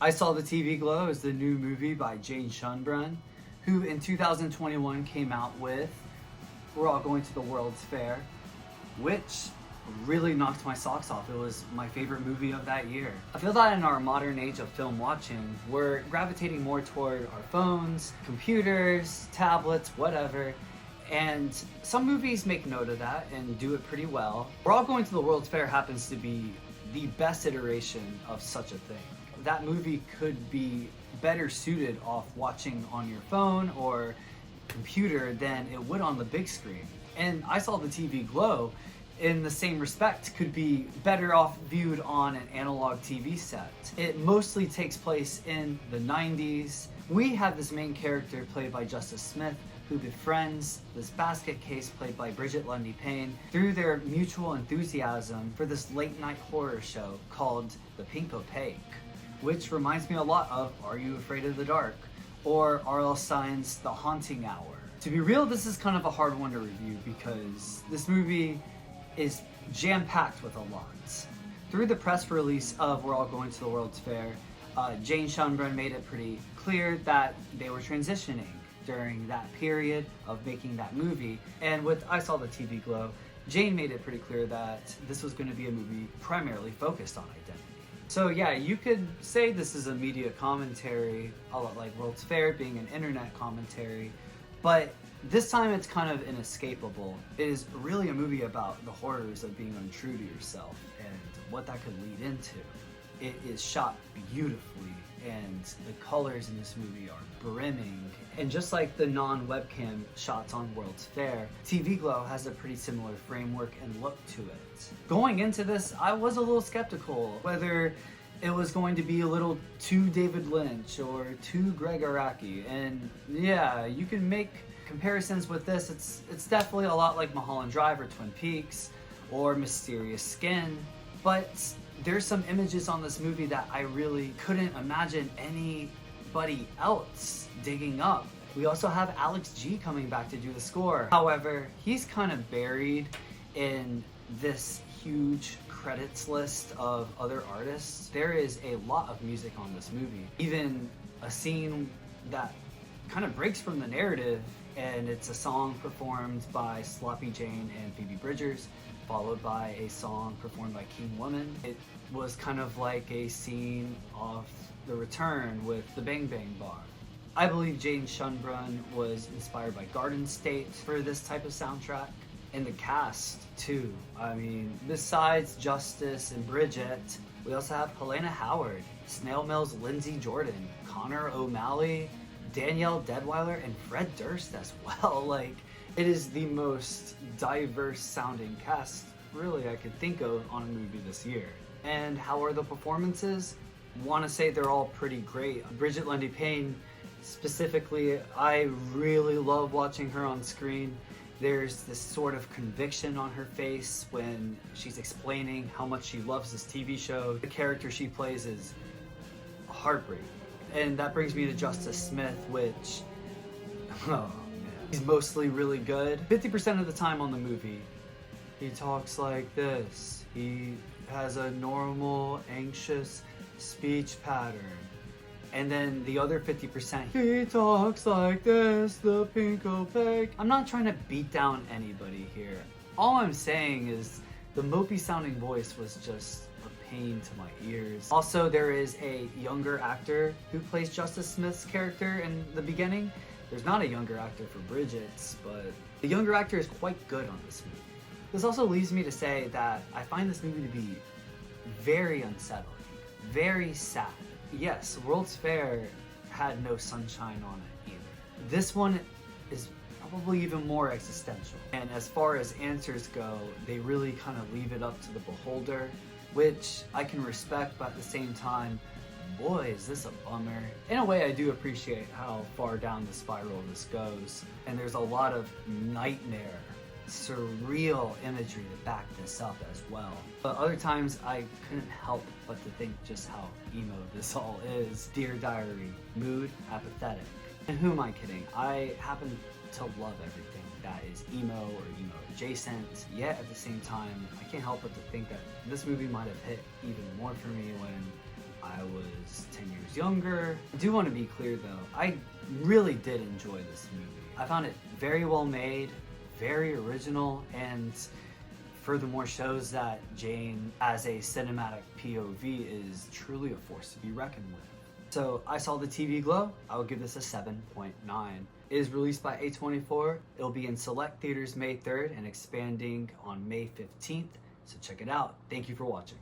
I Saw the TV Glow is the new movie by Jane Schoenbrun, who in 2021 came out with We're All Going to the World's Fair, which really knocked my socks off. It was my favorite movie of that year. I feel that in our modern age of film watching, we're gravitating more toward our phones, computers, tablets, whatever. And some movies make note of that and do it pretty well. We're All Going to the World's Fair happens to be the best iteration of such a thing. That movie could be better suited off watching on your phone or computer than it would on the big screen. And I Saw the TV Glow, in the same respect, could be better off viewed on an analog TV set. It mostly takes place in the 90s. We have this main character played by Justice Smith, who befriends this basket case played by Brigette Lundy-Payne through their mutual enthusiasm for this late night horror show called The Pink Opaque, which reminds me a lot of Are You Afraid of the Dark or R.L. Stine's The Haunting Hour. To be real, this is kind of a hard one to review because this movie is jam-packed with a lot. Through the press release of We're All Going to the World's Fair, Jane Schoenbrun made it pretty clear that they were transitioning during that period of making that movie. And with I Saw the TV Glow, Jane made it pretty clear that this was going to be a movie primarily focused on identity. So yeah, you could say this is a media commentary, a lot like World's Fair being an internet commentary, but this time it's kind of inescapable. It is really a movie about the horrors of being untrue to yourself and what that could lead into. It is shot beautifully, and the colors in this movie are brimming. And just like the non-webcam shots on World's Fair, TV Glow has a pretty similar framework and look to it. Going into this, I was a little skeptical whether it was going to be a little too David Lynch or too Greg Araki. And yeah, you can make comparisons with this. It's definitely a lot like Mulholland Drive or Twin Peaks or Mysterious Skin, but there's some images on this movie that I really couldn't imagine anybody else digging up. We also have Alex G coming back to do the score. However, he's kind of buried in this huge credits list of other artists. There is a lot of music on this movie. Even a scene that kind of breaks from the narrative, and it's a song performed by Sloppy Jane and Phoebe Bridgers, followed by a song performed by King Woman. It was kind of like a scene of The Return with the Bang Bang Bar. I believe Jane Schoenbrun was inspired by Garden State for this type of soundtrack. And the cast, too. I mean, besides Justice and Brigette, we also have Helena Howard, Snail Mill's Lindsay Jordan, Connor O'Malley, Danielle Deadweiler, and Fred Durst as well. Like, it is the most diverse sounding cast really I could think of on a movie this year. And how are the performances? Want to say they're all pretty great. Brigette Lundy-Payne specifically, I really love watching her on screen. There's this sort of conviction on her face when she's explaining how much she loves this TV show. The character she plays is heartbreaking. And that brings me to Justice Smith, which, oh man, he's mostly really good. 50% of the time on the movie, he talks like this. He has a normal, anxious speech pattern. And then the other 50%, he talks like this, the pink opaque. I'm not trying to beat down anybody here. All I'm saying is the mopey sounding voice was just a pain to my ears. Also, there is a younger actor who plays Justice Smith's character in the beginning. There's not a younger actor for Brigitte's, but the younger actor is quite good on this movie. This also leads me to say that I find this movie to be very unsettling, very sad. Yes, World's Fair had no sunshine on it either. This one is probably even more existential. And as far as answers go, they really kind of leave it up to the beholder, which I can respect, but at the same time, boy, is this a bummer. In a way, I do appreciate how far down the spiral this goes. And there's a lot of nightmare, surreal imagery to back this up as well. But other times I couldn't help but to think just how emo this all is. Dear Diary, mood apathetic. And who am I kidding? I happen to love everything that is emo or emo adjacent, yet at the same time I can't help but to think that this movie might have hit even more for me when I was 10 years was younger. I do want to be clear though, I really did enjoy this movie. I found it very well made, very original, and furthermore shows that Jane as a cinematic POV is truly a force to be reckoned with. So I saw the TV glow. I would give this a 7.9. It is released by A24. It'll be in select theaters May 3rd and expanding on May 15th. So check it out. Thank you for watching.